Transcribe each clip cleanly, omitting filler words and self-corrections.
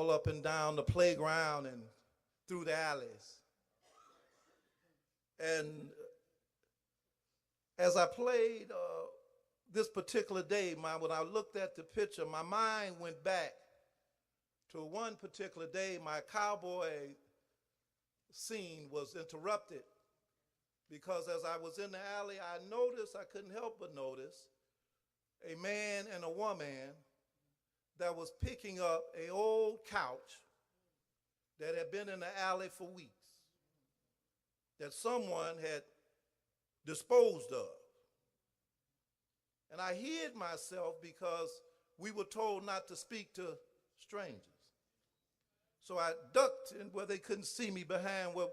all up and down the playground and through the alleys. And as I played this particular day, when I looked at the picture, my mind went back to one particular day. My cowboy scene was interrupted because as I was in the alley, I couldn't help but notice, a man and a woman that was picking up an old couch that had been in the alley for weeks, that someone had disposed of. And I hid myself because we were told not to speak to strangers. So I ducked in where they couldn't see me behind what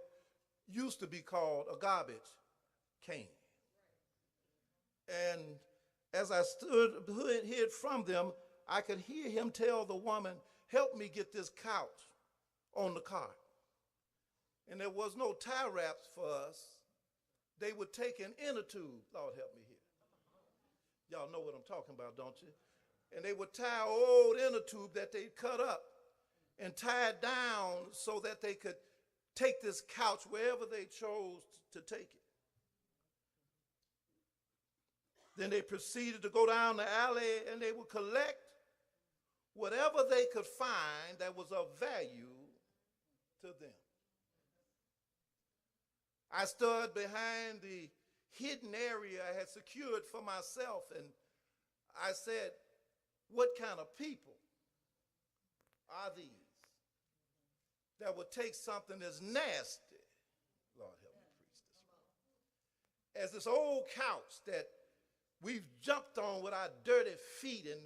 used to be called a garbage can. And as I hid from them, I could hear him tell the woman, help me get this couch on the cart. And there was no tie wraps for us. They would take an inner tube. Lord help me here. Y'all know what I'm talking about, don't you? And they would tie an old inner tube that they cut up and tie it down so that they could take this couch wherever they chose to take it. Then they proceeded to go down the alley and they would collect whatever they could find that was of value to them. I stood behind the hidden area I had secured for myself, and I said, what kind of people are these that would take something as nasty, Lord help me preach this one, as this old couch that we've jumped on with our dirty feet and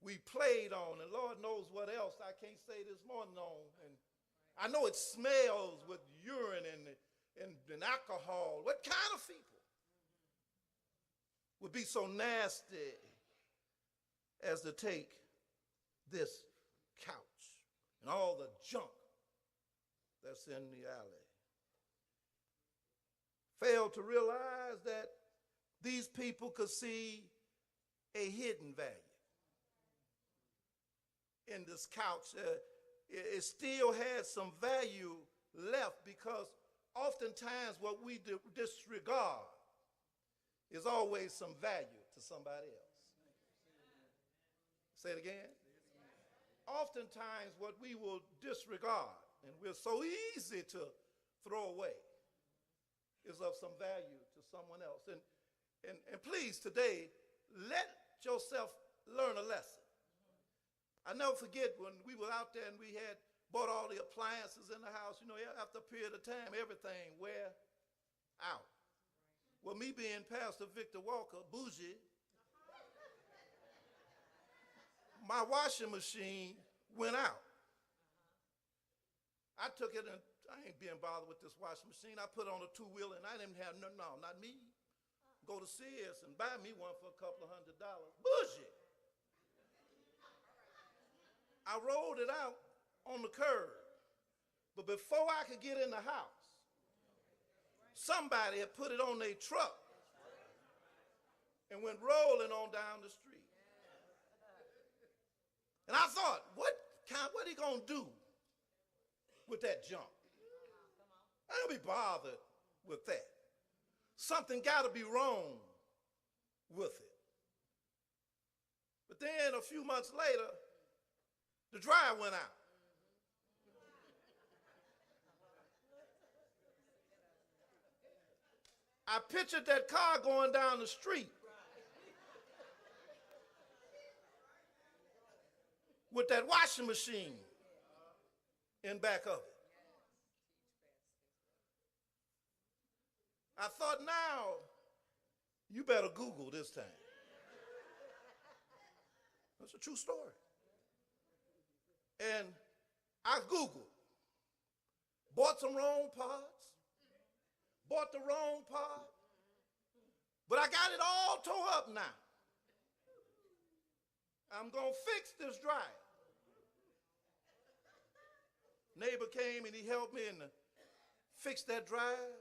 we played on, and Lord knows what else I can't say this morning on. And I know it smells with urine and alcohol. What kind of people would be so nasty as to take this couch and all the junk that's in the alley? Failed to realize that these people could see a hidden value in this couch. It still had some value left because oftentimes what we disregard is always some value to somebody else. Say it again. Oftentimes what we will disregard and we're so easy to throw away is of some value to someone else. And please today, let yourself learn a lesson. I never forget when we were out there and we had bought all the appliances in the house. You know, after a period of time, everything wear out. Well, me being Pastor Victor Walker, bougie, my washing machine went out. I took it and I ain't being bothered with this washing machine. I put it on a two-wheeler and I didn't have no, not me. Go to Sears and buy me one for a couple of $100. Bougie. I rolled it out on the curb. But before I could get in the house, somebody had put it on their truck and went rolling on down the street. And I thought, what are he going to do with that junk? I don't be bothered with that. Something got to be wrong with it. But then a few months later, the dryer went out. I pictured that car going down the street with that washing machine in back of it. I thought, now you better Google this time. That's a true story. And I Googled, bought some wrong parts, bought the wrong part, but I got it all tore up now. I'm going to fix this dryer. Neighbor came and he helped me and fixed that dryer.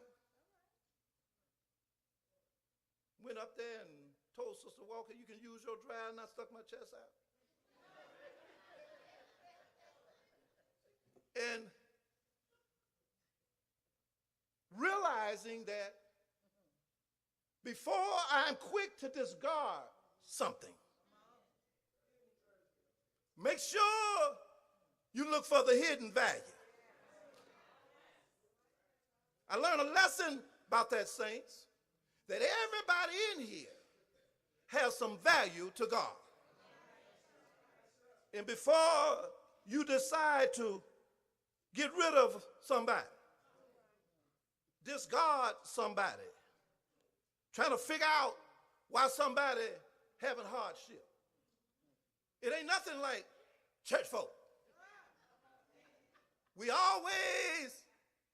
Went up there and told Sister Walker, you can use your dryer, and I stuck my chest out. realizing that before I'm quick to discard something, make sure you look for the hidden value. I learned a lesson about that, saints, that everybody in here has some value to God. And before you decide to get rid of somebody, discard somebody, trying to figure out why somebody having hardship, it ain't nothing like church folk. We always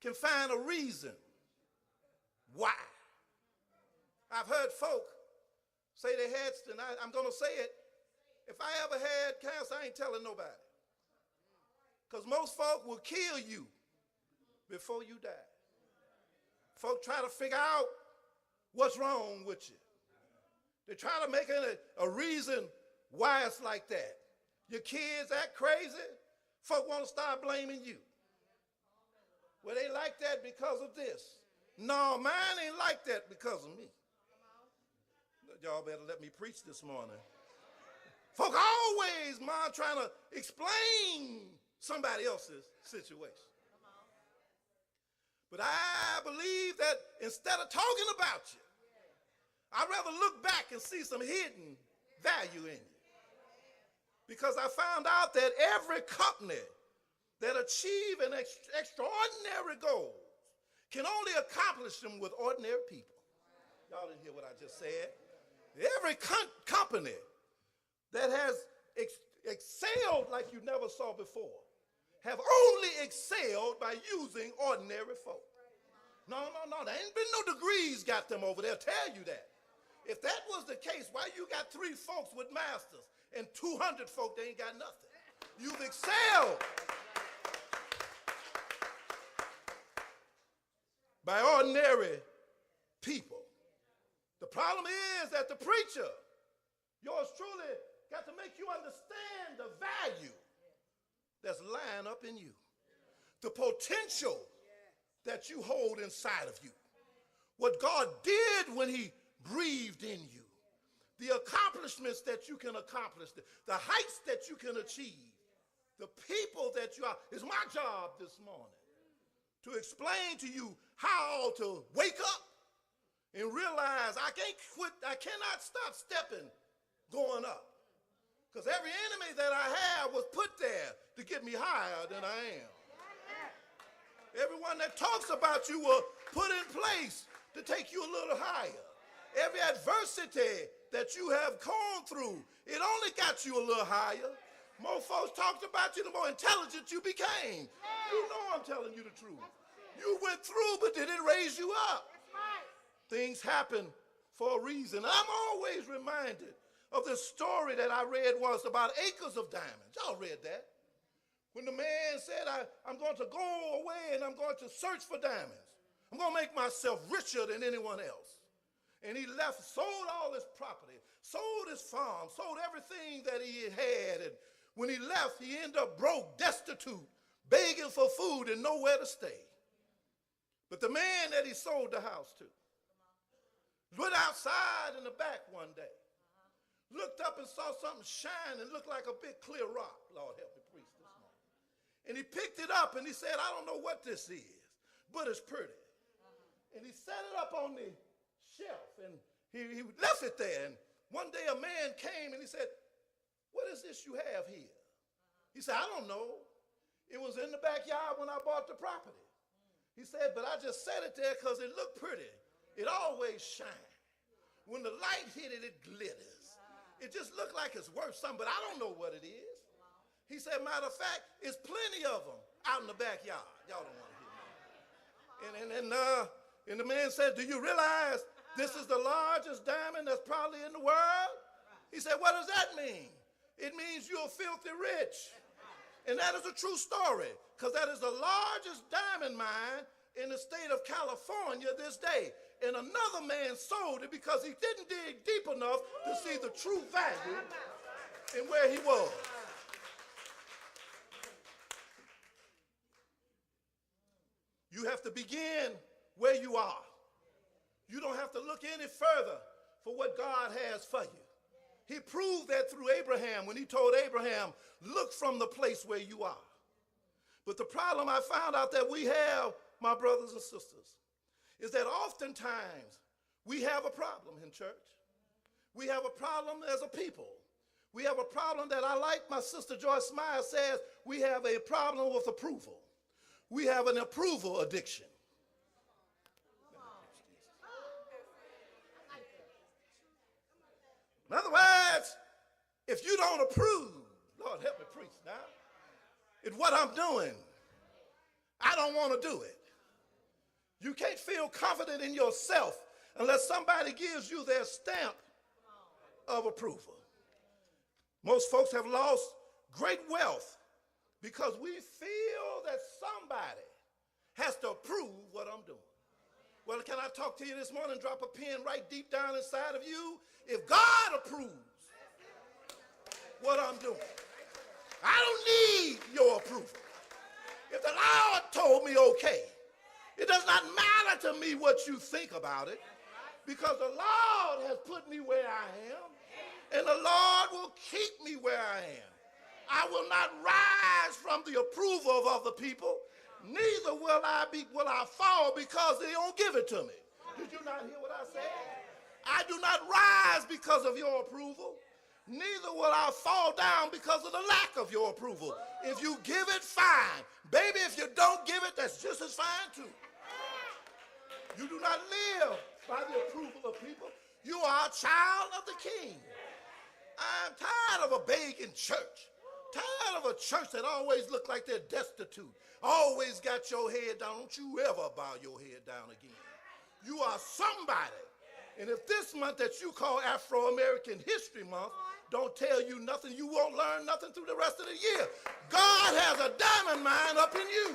can find a reason why. I've heard folk say they had, and I'm going to say it, if I ever had cancer, I ain't telling nobody. Because most folk will kill you before you die. Folk try to figure out what's wrong with you. They try to make it a reason why it's like that. Your kids act crazy, folk want to start blaming you. Well, they like that because of this. No, mine ain't like that because of me. Y'all better let me preach this morning. Folk always mind trying to explain somebody else's situation. But I believe that instead of talking about you, I'd rather look back and see some hidden value in you. Because I found out that every company that achieve an extraordinary goals can only accomplish them with ordinary people. Y'all didn't hear what I just said. Every company that has excelled like you never saw before have only excelled by using ordinary folk. No, there ain't been no degrees got them over there. Tell you that. If that was the case, why you got 3 folks with masters and 200 folk that ain't got nothing? You've excelled by ordinary people. The problem is that the preacher, yours truly, got to make you understand the value that's lying up in you, the potential that you hold inside of you, what God did when he breathed in you, the accomplishments that you can accomplish, the heights that you can achieve, the people that you are. It's my job this morning to explain to you how to wake up and realize I can't quit, I cannot stop stepping going up. Because every enemy that I have was put there to get me higher than I am. Everyone that talks about you was put in place to take you a little higher. Every adversity that you have gone through, it only got you a little higher. More folks talked about you, the more intelligent you became. You know I'm telling you the truth. You went through, but did it raise you up? Things happen for a reason. I'm always reminded of this story that I read once about acres of diamonds. Y'all read that? When the man said, I'm going to go away and I'm going to search for diamonds. I'm going to make myself richer than anyone else. And he left, sold all his property, sold his farm, sold everything that he had. And when he left, he ended up broke, destitute, begging for food and nowhere to stay. But the man that he sold the house to went outside in the back one day, looked up and saw something shine and looked like a big clear rock. Lord help me preach this morning. And he picked it up and he said, I don't know what this is, but it's pretty. And he set it up on the shelf and he left it there. And one day a man came and he said, what is this you have here? He said, I don't know. It was in the backyard when I bought the property. He said, but I just set it there because it looked pretty. It always shines. When the light hit it, it glitters. It just looked like it's worth something, but I don't know what it is. He said, matter of fact, there's plenty of them out in the backyard. Y'all don't want to hear me. And the man said, do you realize this is the largest diamond that's probably in the world? He said, what does that mean? It means you're filthy rich. And that is a true story, because that is the largest diamond mine in the state of California this day. And another man sold it because he didn't dig deep enough to see the true value in where he was. You have to begin where you are. You don't have to look any further for what God has for you. He proved that through Abraham when he told Abraham, look from the place where you are. But the problem I found out that we have, my brothers and sisters, is that oftentimes we have a problem in church. We have a problem as a people. We have a problem that I like my sister Joyce Meyer says, we have a problem with approval. We have an approval addiction. In other words, if you don't approve, Lord help me preach now, it's what I'm doing. I don't want to do it. You can't feel confident in yourself unless somebody gives you their stamp of approval. Most folks have lost great wealth because we feel that somebody has to approve what I'm doing. Well, can I talk to you this morning? Drop a pin right deep down inside of you. If God approves what I'm doing, I don't need your approval. If the Lord told me okay, it does not matter to me what you think about it, because the Lord has put me where I am, and the Lord will keep me where I am. I will not rise from the approval of other people, neither will I fall because they don't give it to me. Did you not hear what I said? I do not rise because of your approval, neither will I fall down because of the lack of your approval. If you give it, fine. Baby, if you don't give it, that's just as fine too. You do not live by the approval of people. You are a child of the King. I'm tired of a begging church. Tired of a church that always look like they're destitute. Always got your head down. Don't you ever bow your head down again. You are somebody. And if this month that you call Afro-American History Month don't tell you nothing, you won't learn nothing through the rest of the year. God has a diamond mine up in you.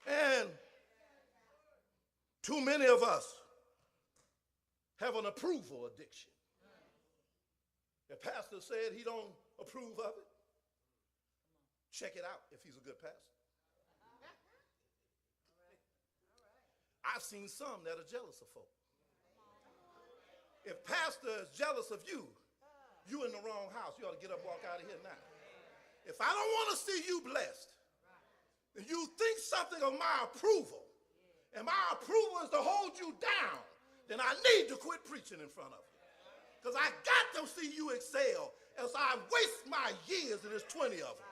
And too many of us have an approval addiction. The pastor said he don't approve of it. Check it out if he's a good pastor. I've seen some that are jealous of folk. If pastor is jealous of you, you in the wrong house. You ought to get up and walk out of here now. If I don't want to see you blessed, and you think something of my approval, and my approval is to hold you down, then I need to quit preaching in front of you. Because I got to see you excel, else I waste my years, and there's 20 of them.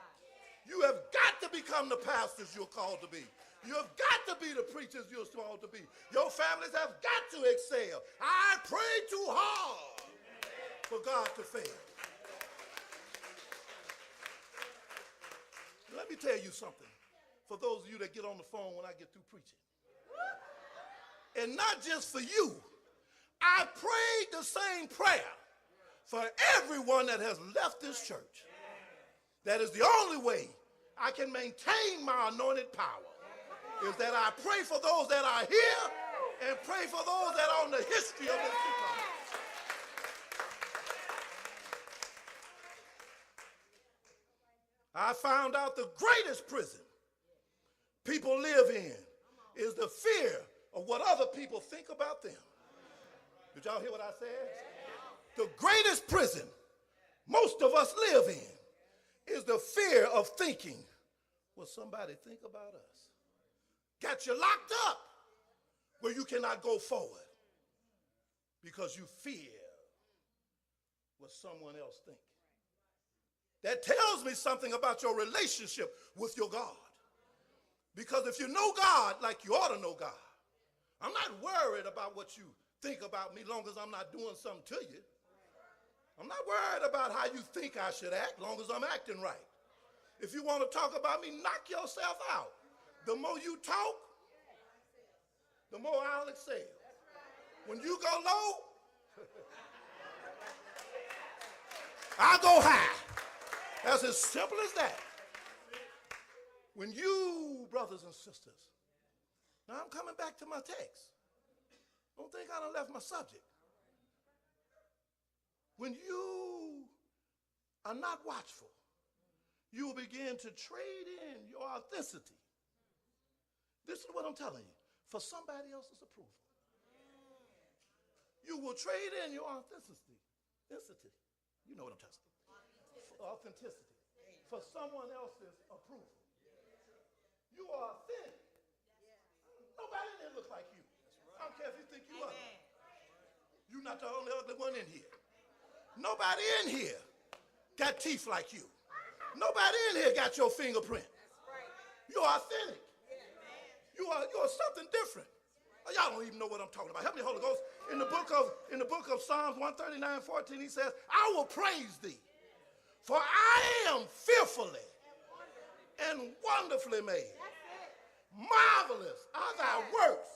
You have got to become the pastors you're called to be. You have got to be the preachers you're called to be. Your families have got to excel. I pray too hard for God to fail. Let me tell you something. For those of you that get on the phone when I get through preaching. And not just for you. I prayed the same prayer for everyone that has left this church. That is the only way I can maintain my anointed power, is that I pray for those that are here and pray for those that are on the history of this people. I found out the greatest prison people live in is the fear of what other people think about them. Did y'all hear what I said? The greatest prison most of us live in is the fear of thinking what somebody think about us. Got you locked up where you cannot go forward because you fear what someone else thinks. That tells me something about your relationship with your God. Because if you know God like you ought to know God, I'm not worried about what you think about me long as I'm not doing something to you. I'm not worried about how you think I should act long as I'm acting right. If you want to talk about me, knock yourself out. The more you talk, the more I'll excel. When you go low, I'll go high. That's as simple as that. When you, brothers and sisters, now I'm coming back to my text. Don't think I done left my subject. When you are not watchful, you will begin to trade in your authenticity. This is what I'm telling you. for somebody else's approval. You will trade in your authenticity. You know what I'm talking about. Authenticity. For someone else's approval. You are authentic. Nobody in here looks like you. I don't care if you think you are. You're not the only ugly one in here. Nobody in here got teeth like you. Nobody in here got your fingerprint. You're authentic. You are something different. Y'all don't even know what I'm talking about. Help me, Holy Ghost. In the book of Psalms 139:14, he says, I will praise thee, for I am fearfully and wonderfully made. Marvelous are thy works,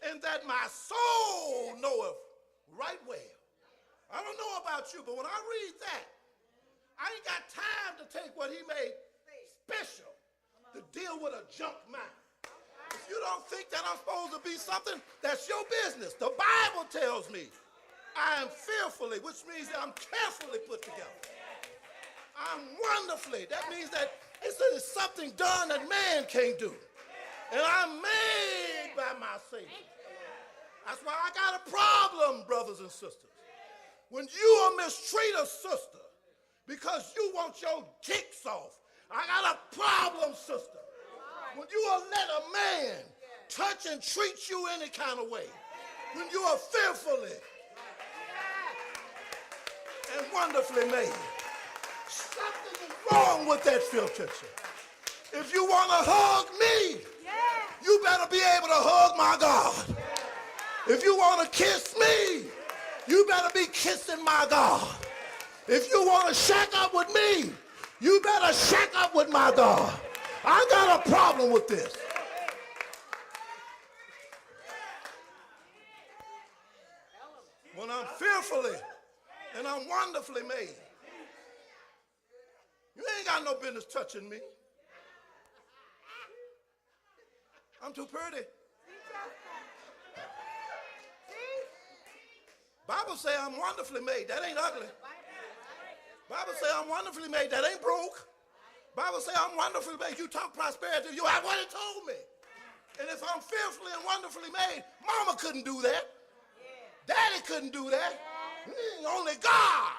and that my soul knoweth right well. I don't know about you, but when I read that, I ain't got time to take what he made special to deal with a junk mind. If you don't think that I'm supposed to be something, that's your business. The Bible tells me I am fearfully, which means that I'm carefully put together. I'm wonderfully. That means that it's something done that man can't do. And I'm made by my Savior. That's why I got a problem, brothers and sisters. When you mistreat a sister because you want your kicks off, I got a problem, sister. When you will let a man touch and treat you any kind of way, when you are fearfully and wonderfully made, something is wrong with that filter. If you want to hug me, you better be able to hug my God. If you want to kiss me, you better be kissing my God. If you want to shack up with me, you better shack up with my God. I got a problem with this. When I'm fearfully and I'm wonderfully made, you ain't got no business touching me. I'm too pretty. Bible say I'm wonderfully made. That ain't ugly. Bible say I'm wonderfully made. That ain't broke. Bible say I'm wonderfully made. You talk prosperity. You have what it told me. And if I'm fearfully and wonderfully made, mama couldn't do that. Daddy couldn't do that. Only God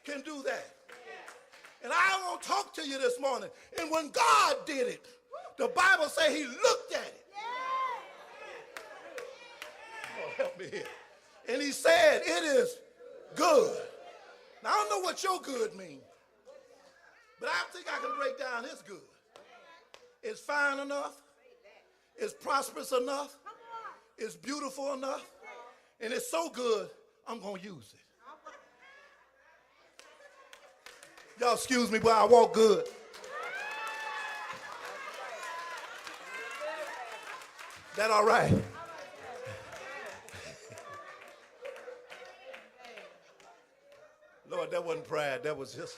can do that. And I want to talk to you this morning. And when God did it, the Bible say he looked at it. Oh, help me here. And he said, it is good. Now, I don't know what your good means, but I think I can break down his good. It's fine enough. It's prosperous enough. It's beautiful enough. And it's so good, I'm going to use it. Y'all excuse me, but I walk good. That all right? Lord, that wasn't pride. That was just...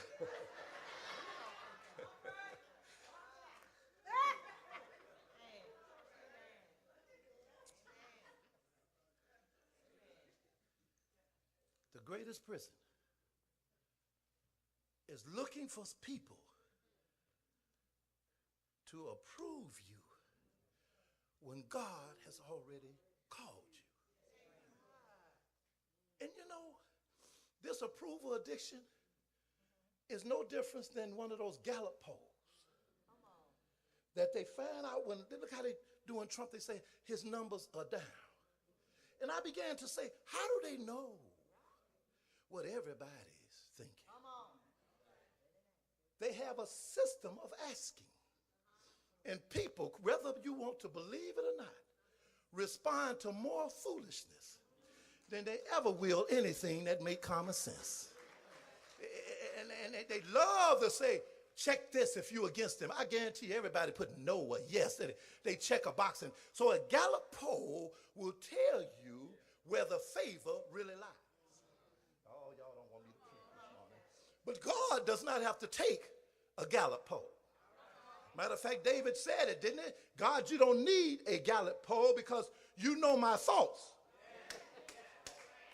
The greatest prison is looking for people to approve you when God has already called you. And you know, this approval addiction is no different than one of those Gallup polls that they find out when, look how they doing Trump, they say his numbers are down. And I began to say, how do they know what everybody's thinking? They have a system of asking. And people, whether you want to believe it or not, respond to more foolishness than they ever will anything that make common sense. And they love to say, check this if you're against them. I guarantee you everybody put no or yes. They check a box. And so a Gallup poll will tell you where the favor really lies. Oh, y'all don't want me to preach this morning. But God does not have to take a Gallup poll. Matter of fact, David said it, didn't it? God, you don't need a Gallup poll because you know my thoughts.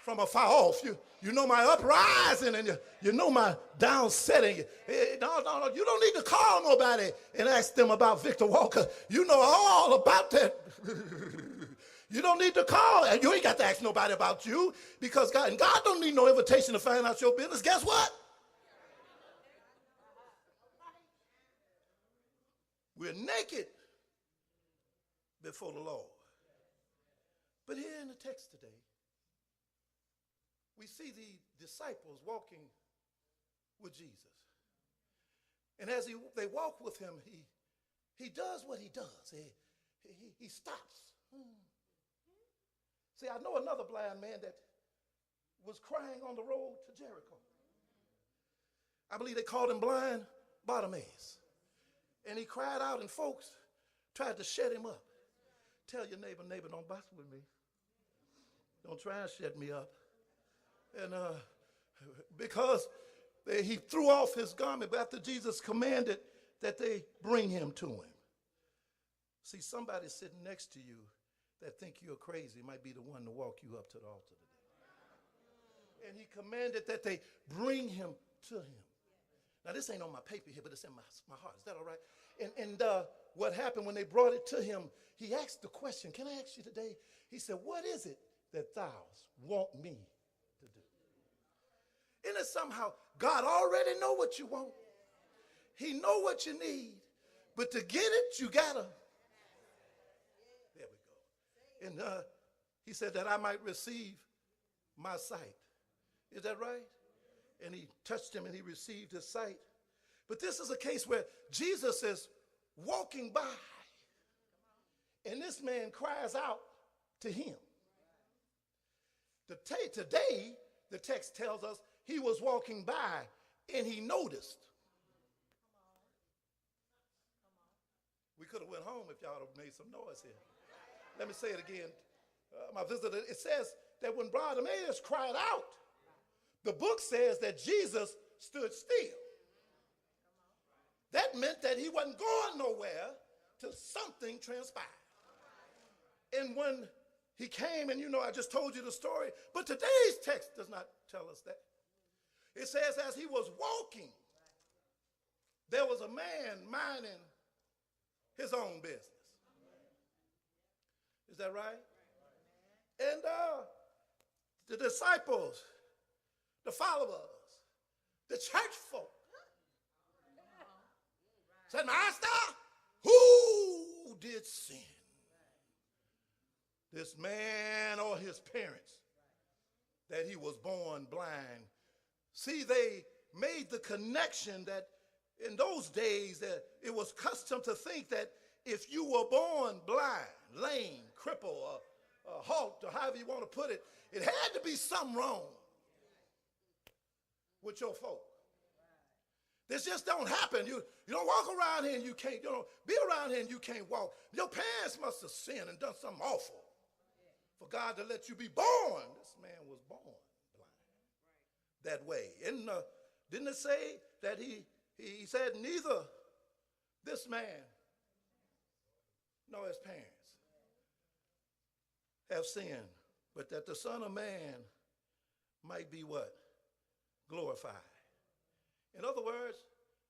from afar off. You know my uprising and you know my downsetting. No, you don't need to call nobody and ask them about Victor Walker. You know all about that. You don't need to call. And you ain't got to ask nobody about you because God don't need no invitation to find out your business. Guess what? We're naked before the Lord. But here in the text today, we see the disciples walking with Jesus. And as they walk with him, he does what he does. He stops. See, I know another blind man that was crying on the road to Jericho. I believe they called him blind Bartimaeus. And he cried out, and folks tried to shut him up. Tell your neighbor, don't bust with me. Don't try and shut me up. And because he threw off his garment after Jesus commanded that they bring him to him. See, somebody sitting next to you that think you're crazy might be the one to walk you up to the altar today. And he commanded that they bring him to him. Now, this ain't on my paper here, but it's in my heart. Is that all right? And what happened when they brought it to him, he asked the question, can I ask you today? He said, what is it that thou want me to do? Isn't it somehow God already know what you want? He know what you need. But to get it, you gotta. There we go. And he said that I might receive my sight. Is that right? And he touched him and he received his sight. But this is a case where Jesus is walking by. And this man cries out to him. Today, the text tells us he was walking by and he noticed. We could have went home if y'all had made some noise here. Let me say it again. My visitor, it says that when Bartimaeus cried out, the book says that Jesus stood still. That meant that he wasn't going nowhere till something transpired. And when he came, and I just told you the story, but today's text does not tell us that. It says as he was walking, there was a man minding his own business. Is that right? And the disciples, the followers, the church folk said, Master, who did sin? This man or his parents, that he was born blind? See, they made the connection that in those days that it was custom to think that if you were born blind, lame, crippled, or halt, or however you want to put it, it had to be something wrong with your folk. This just don't happen. You don't walk around here and you can't, be around here and you can't walk. Your parents must have sinned and done something awful for God to let you be born. This man was born blind that way. And didn't it say that he said neither this man nor his parents have sinned, but that the Son of Man might be what? Glorified. In other words,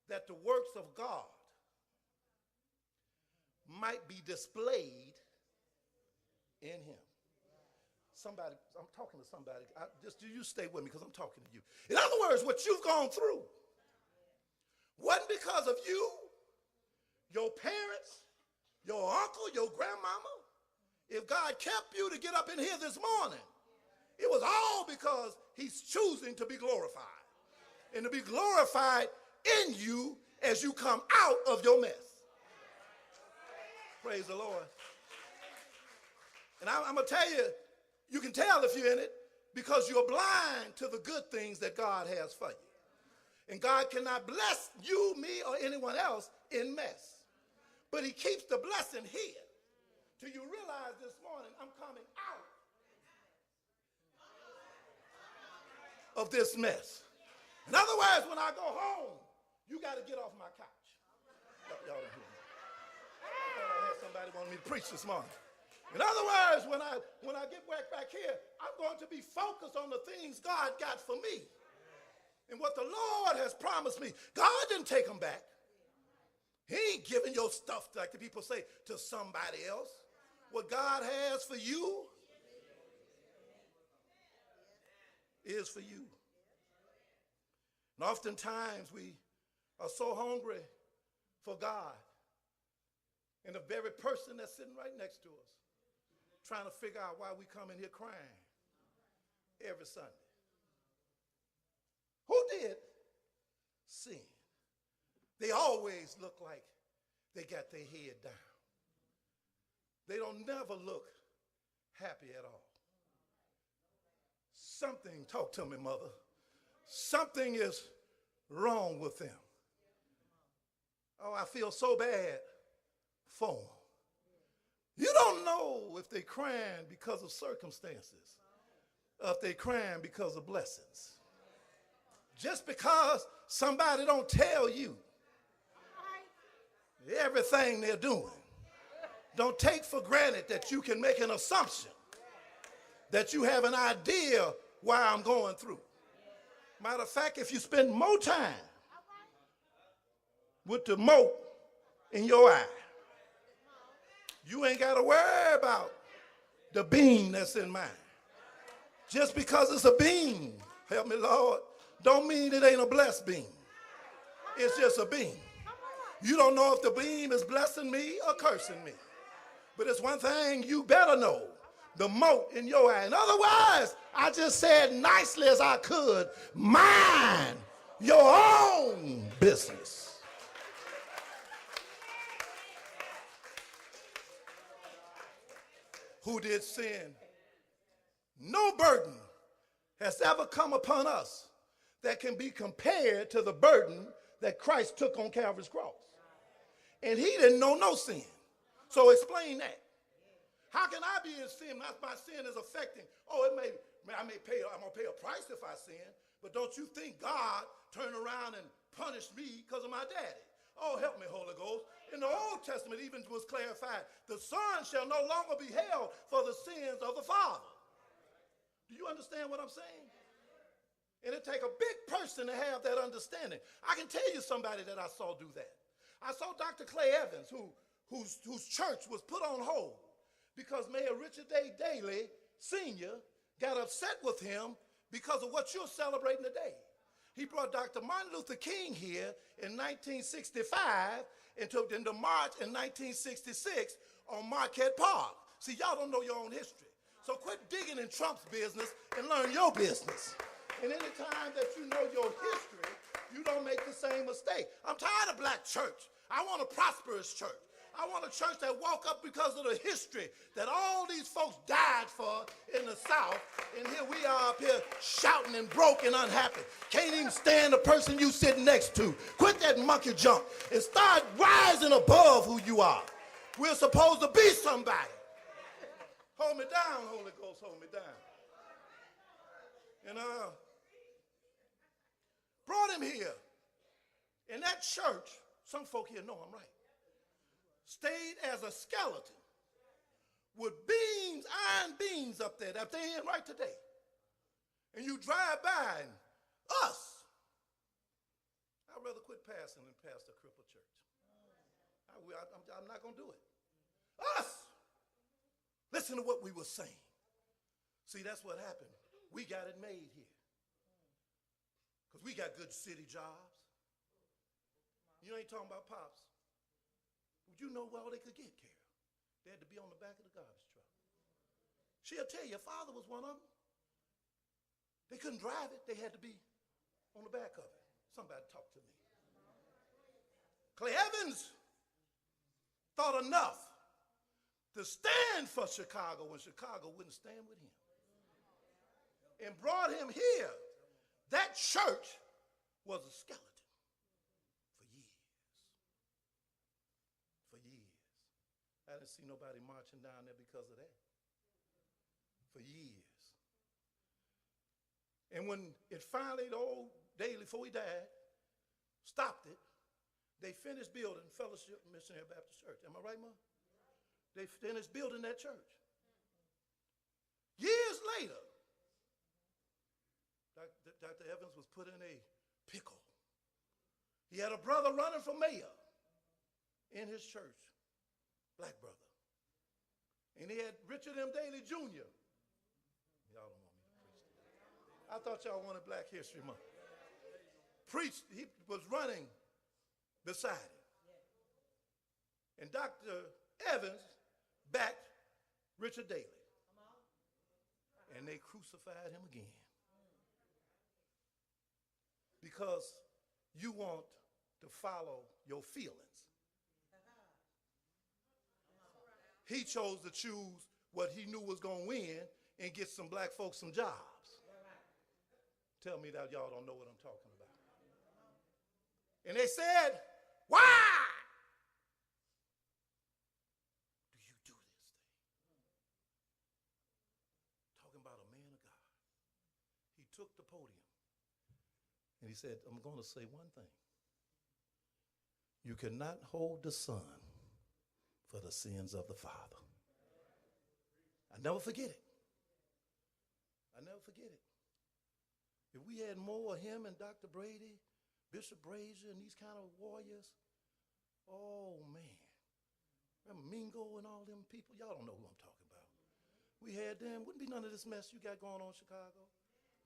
that the works of God might be displayed in him. Somebody, I'm talking to somebody. You stay with me because I'm talking to you. In other words, what you've gone through wasn't because of you, your parents, your uncle, your grandmama. If God kept you to get up in here this morning, it was all because he's choosing to be glorified. And to be glorified in you as you come out of your mess. Praise the Lord. And I'm going to tell you, you can tell if you're in it because you're blind to the good things that God has for you. And God cannot bless you, me, or anyone else in mess. But he keeps the blessing here till you realize this morning I'm coming out of this mess. In other words, when I go home, you got to get off my couch. Y'all don't hear me. I thought I had somebody wanting me to preach this morning. In other words, when I get back here, I'm going to be focused on the things God got for me and what the Lord has promised me. God didn't take them back. He ain't giving your stuff, like the people say, to somebody else. What God has for you is for you. And oftentimes we are so hungry for God, and the very person that's sitting right next to us, trying to figure out why we come in here crying every Sunday. Who did sin? They always look like they got their head down. They don't never look happy at all. Something, talk to me, mother. Something is wrong with them. Oh, I feel so bad for them. You don't know if they're crying because of circumstances or if they're crying because of blessings. Just because somebody don't tell you everything they're doing, don't take for granted that you can make an assumption, that you have an idea why I'm going through. Matter of fact, if you spend more time with the mote in your eye, you ain't got to worry about the beam that's in mine. Just because it's a beam, help me, Lord, don't mean it ain't a blessed beam. It's just a beam. You don't know if the beam is blessing me or cursing me. But it's one thing you better know, the mote in your eye. And otherwise, I just said nicely as I could, mind your own business. Who did sin? No burden has ever come upon us that can be compared to the burden that Christ took on Calvary's cross. And he didn't know no sin. So explain that. How can I be in sin? My sin is affecting. I'm gonna pay a price if I sin, but don't you think God turned around and punished me because of my daddy? Oh, help me, Holy Ghost. In the Old Testament even was clarified, the Son shall no longer be held for the sins of the Father. Do you understand what I'm saying? And it takes a big person to have that understanding. I can tell you somebody that I saw do that. I saw Dr. Clay Evans, whose church was put on hold because Mayor Richard Day Daley Sr. got upset with him because of what you're celebrating today. He brought Dr. Martin Luther King here in 1965 and took them to march in 1966 on Marquette Park. See, y'all don't know your own history. So quit digging in Trump's business and learn your business. And any time that you know your history, you don't make the same mistake. I'm tired of black church. I want a prosperous church. I want a church that woke up because of the history that all these folks died for in the South. And here we are up here shouting and broke and unhappy. Can't even stand the person you sitting next to. Quit that monkey jump and start rising above who you are. We're supposed to be somebody. Hold me down, Holy Ghost, hold me down. And brought him here. In that church, some folk here know I'm right, stayed as a skeleton with beams, iron beams up there that they in right today. And you drive by and us. I'd rather quit passing than pass the crippled church. I'm not going to do it. Us. Listen to what we were saying. See, that's what happened. We got it made here. Because we got good city jobs. You ain't talking about Pops. You know all they could get, Carol. They had to be on the back of the garbage truck. She'll tell you, your father was one of them. They couldn't drive it. They had to be on the back of it. Somebody talk to me. Clay Evans thought enough to stand for Chicago when Chicago wouldn't stand with him. And brought him here. That church was a skeleton for years. For years. I didn't see nobody marching down there because of that. For years. And when it finally, the old Daley, before he died, stopped it, they finished building Fellowship Missionary Baptist Church. Am I right, Mom? They finished building that church. Years later, Dr. Evans was put in a pickle. He had a brother running for mayor in his church, black brother. And he had Richard M. Daley Jr. Y'all don't want me to preach today. I thought y'all wanted Black History Month. Preached, he was running beside him. And Dr. Evans backed Richard Daley. And they crucified him again. Because you want to follow your feelings. He chose to choose what he knew was going to win and get some black folks some jobs. Tell me that y'all don't know what I'm talking about. And they said, why do you do this thing? Talking about a man of God. He took the podium and he said, I'm going to say one thing. You cannot hold the Son for the sins of the Father. I never forget it. I never forget it. If we had more of him and Dr. Brady, Bishop Brazier, and these kind of warriors, oh man. Remember Mingo and all them people? Y'all don't know who I'm talking about. We had them. Wouldn't be none of this mess you got going on in Chicago.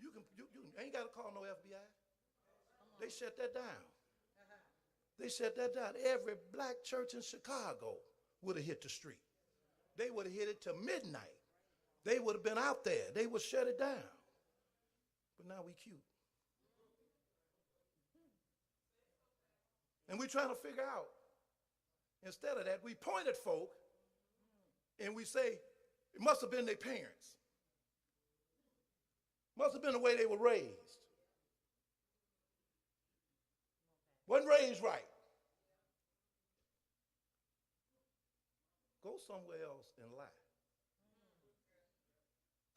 You ain't got to call no FBI. They shut that down. They shut that down. Every black church in Chicago would have hit the street. They would have hit it to midnight. They would have been out there. They would shut it down. But now we cute. And we're trying to figure out, instead of that, we point at folk and we say, it must have been their parents. Must have been the way they were raised. Wasn't raised right. Go somewhere else and lie.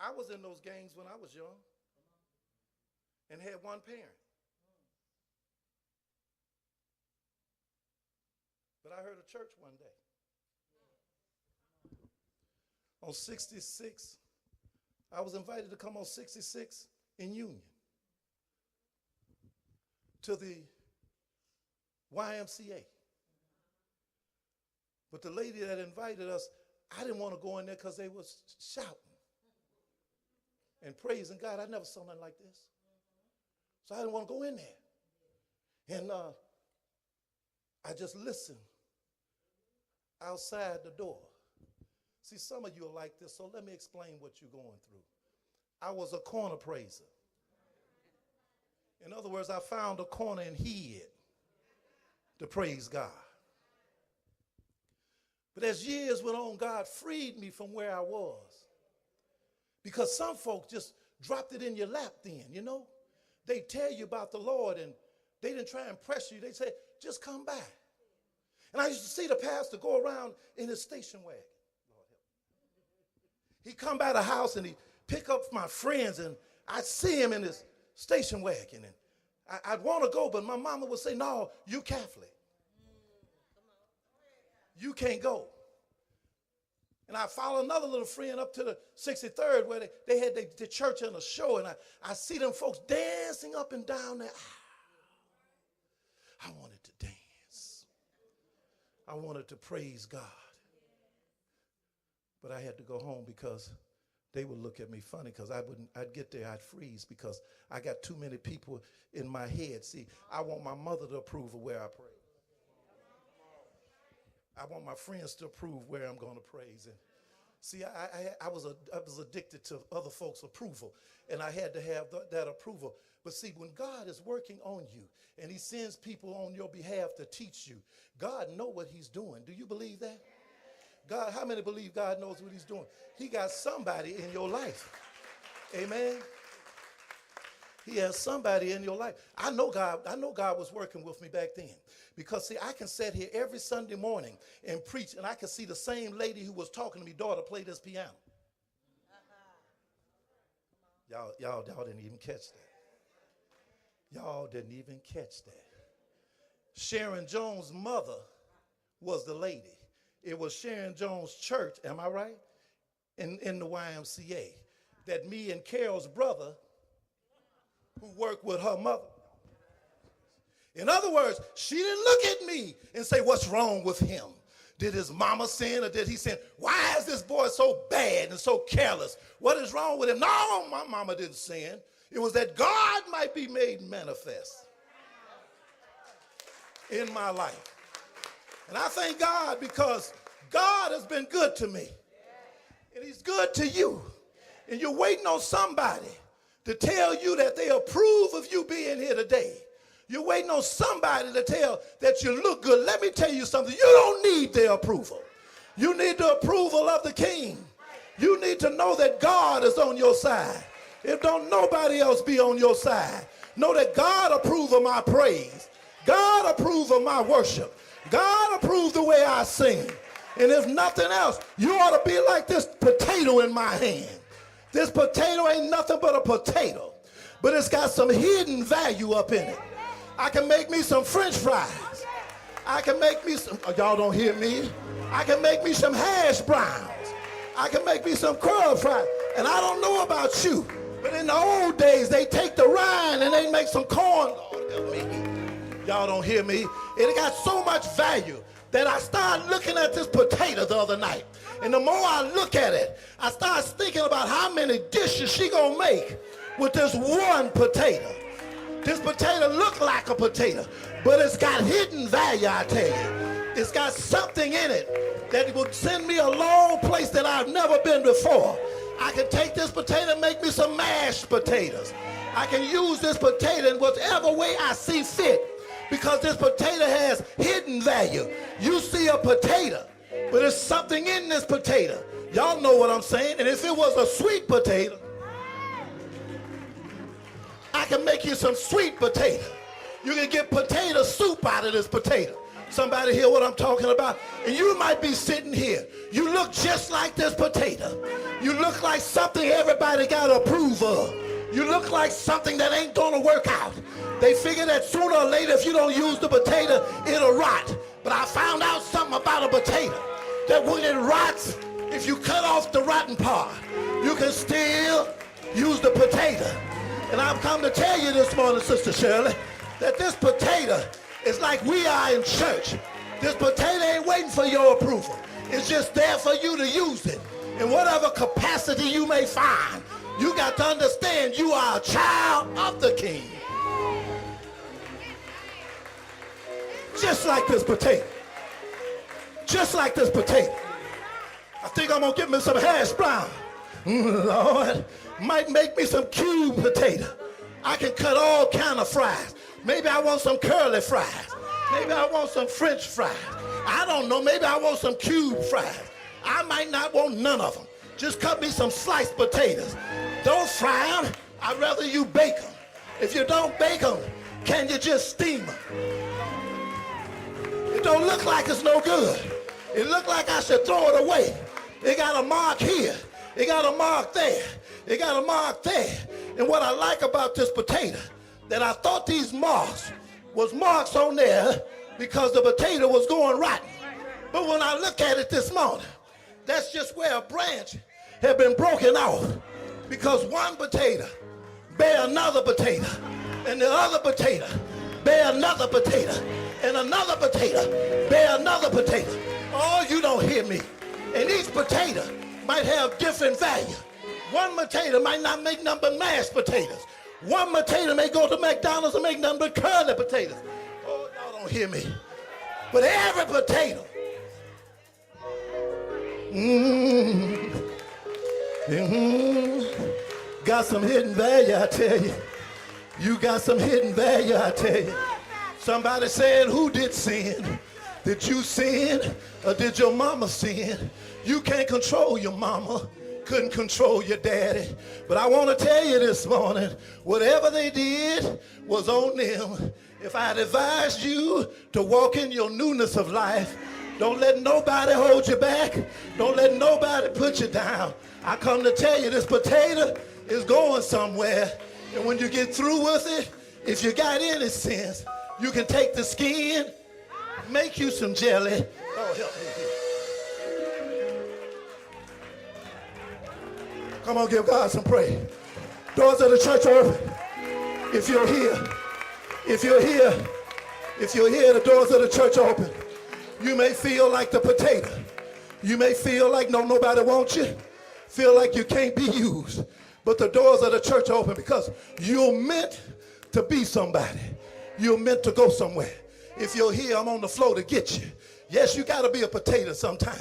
I was in those gangs when I was young and had one parent. But I heard a church one day. On 66, I was invited to come on 66 in Union to the YMCA. But the lady that invited us, I didn't want to go in there because they was shouting and praising God. I never saw nothing like this. So I didn't want to go in there. And I just listened outside the door. See, some of you are like this, so let me explain what you're going through. I was a corner praiser. In other words, I found a corner and hid to praise God. But as years went on, God freed me from where I was. Because some folk just dropped it in your lap then, you know. They tell you about the Lord and they didn't try and press you. They say, just come by. And I used to see the pastor go around in his station wagon. Lord help me. He'd come by the house and he'd pick up my friends and I'd see him in his station wagon. And I'd want to go, but my mama would say, no, you Catholic. You can't go. And I follow another little friend up to the 63rd where they had the church on a show, and I see them folks dancing up and down there. I wanted to dance. I wanted to praise God. But I had to go home because they would look at me funny because I'd get there, I'd freeze because I got too many people in my head. See, I want my mother to approve of where I pray. I want my friends to approve where I'm going to praise. And see, I was addicted to other folks' approval, and I had to have that approval. But see, when God is working on you and he sends people on your behalf to teach you, God knows what he's doing. Do you believe that? God, how many believe God knows what he's doing? He got somebody in your life. Amen. He has somebody in your life. I know God was working with me back then. Because, see, I can sit here every Sunday morning and preach, and I can see the same lady who was talking to me, daughter, play this piano. Y'all didn't even catch that. Y'all didn't even catch that. Sharon Jones' mother was the lady. it was Sharon Jones' church, am I right? In the YMCA, that me and Carol's brother, who worked with her mother. In other words, she didn't look at me and say, what's wrong with him? Did his mama sin or did he sin? Why is this boy so bad and so careless? What is wrong with him? No, my mama didn't sin. It was that God might be made manifest in my life. And I thank God because God has been good to me. And he's good to you. And you're waiting on somebody to tell you that they approve of you being here today. You're waiting on somebody to tell that you look good. Let me tell you something. You don't need their approval. You need the approval of the King. You need to know that God is on your side. If don't nobody else be on your side, know that God approve of my praise. God approve of my worship. God approve the way I sing. And if nothing else, you ought to be like this potato in my hand. This potato ain't nothing but a potato, but it's got some hidden value up in it. I can make me some French fries. I can make me some, oh, y'all don't hear me. I can make me some hash browns. I can make me some curl fries. And I don't know about you, but in the old days, they take the rind and they make some corn. Lord help me. Y'all don't hear me. It got so much value that I started looking at this potato the other night. And the more I look at it, I start thinking about how many dishes she gonna make with this one potato. This potato look like a potato, but it's got hidden value, I tell you. It's got something in it that will send me a long place that I've never been before. I can take this potato and make me some mashed potatoes. I can use this potato in whatever way I see fit because this potato has hidden value. You see a potato, but there's something in this potato. Y'all know what I'm saying? And if it was a sweet potato, I can make you some sweet potato. You can get potato soup out of this potato. Somebody hear what I'm talking about? And you might be sitting here. You look just like this potato. You look like something everybody got to approve of. You look like something that ain't going to work out. They figure that sooner or later, if you don't use the potato, it'll rot. But I found out something about a potato, that when it rots, if you cut off the rotten part, you can still use the potato. And I've come to tell you this morning, Sister Shirley, that this potato is like we are in church. This potato ain't waiting for your approval. It's just there for you to use it. In whatever capacity you may find, you got to understand you are a child of the King. Just like this potato. Just like this potato. I think I'm going to get me some hash brown. Lord, might make me some cube potato. I can cut all kind of fries. Maybe I want some curly fries. Maybe I want some French fries. I don't know. Maybe I want some cube fries. I might not want none of them. Just cut me some sliced potatoes. Don't fry them. I'd rather you bake them. If you don't bake them, can you just steam them? It don't look like it's no good. It look like I should throw it away. It got a mark here. It got a mark there. It got a mark there. And what I like about this potato, that I thought these marks was marks on there because the potato was going rotten. But when I look at it this morning, that's just where a branch had been broken off because one potato bear another potato, and the other potato bear another potato, and another potato bear another potato. Oh, you don't hear me. And each potato might have different value. One potato might not make nothing but mashed potatoes. One potato may go to McDonald's and make nothing but curly potatoes. Oh, y'all don't hear me. But every potato got some hidden value, I tell you. You got some hidden value, I tell you. Somebody said, who did sin? Did you sin or did your mama sin? You can't control your mama, couldn't control your daddy. But I want to tell you this morning, whatever they did was on them. If I had advised you to walk in your newness of life, don't let nobody hold you back. Don't let nobody put you down. I come to tell you this potato is going somewhere. And when you get through with it, if you got any sense, you can take the skin, make you some jelly. Oh, help me here. Come on, give God some praise. Doors of the church are open. If you're here, the doors of the church are open. You may feel like the potato. You may feel like nobody wants you. Feel like you can't be used. But the doors of the church are open because you're meant to be somebody. You're meant to go somewhere. If you're here, I'm on the floor to get you. Yes, you got to be a potato sometime.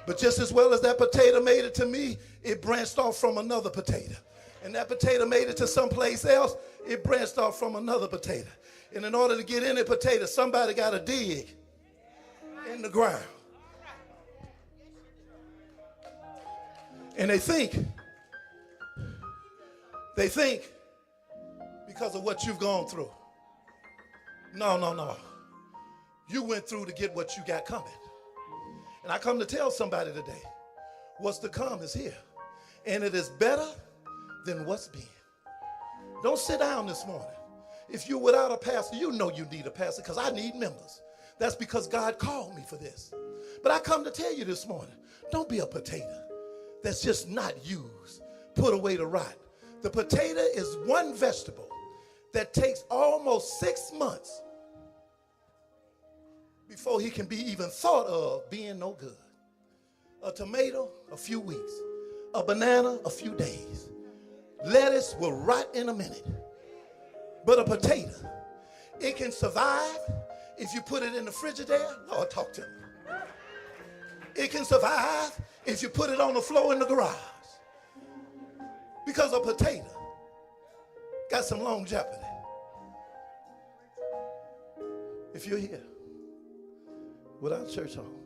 But just as well as that potato made it to me, it branched off from another potato. And that potato made it to someplace else, it branched off from another potato. And in order to get in the potato, somebody got to dig in the ground. And they think because of what you've gone through. No. You went through to get what you got coming. And I come to tell somebody today, what's to come is here. And it is better than what's been. Don't sit down this morning. If you're without a pastor, you know you need a pastor because I need members. That's because God called me for this. But I come to tell you this morning, don't be a potato that's just not used, put away to rot. The potato is one vegetable that takes almost 6 months before he can be even thought of being no good. A tomato, a few weeks. A banana, a few days. Lettuce will rot in a minute. But a potato, it can survive if you put it in the Frigidaire. Lord, talk to me. It can survive if you put it on the floor in the garage. Because a potato got some longevity. If you're here without a church home,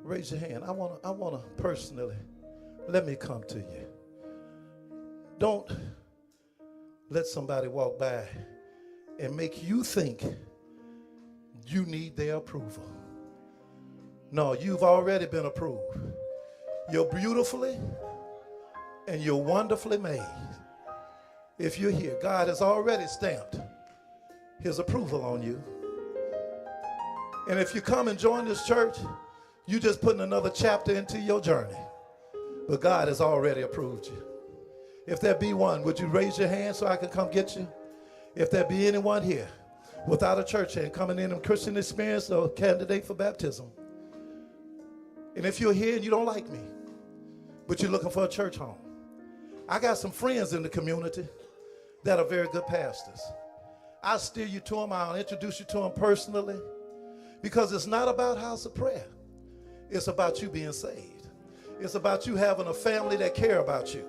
raise your hand. I want to personally, let me come to you. Don't let somebody walk by and make you think you need their approval. No, you've already been approved. You're beautifully and you're wonderfully made. If you're here, God has already stamped his approval on you. And if you come and join this church, you're just putting another chapter into your journey. But God has already approved you. If there be one, would you raise your hand so I can come get you? If there be anyone here without a church and coming in Christian experience or candidate for baptism. And if you're here and you don't like me, but you're looking for a church home, I got some friends in the community that are very good pastors. I'll steer you to them. I'll introduce you to them personally because it's not about house of prayer. It's about you being saved. It's about you having a family that care about you.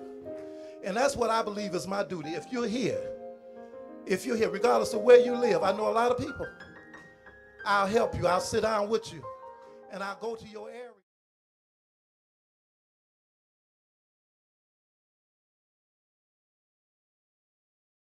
And that's what I believe is my duty. If you're here, regardless of where you live, I know a lot of people. I'll help you. I'll sit down with you and I'll go to your area.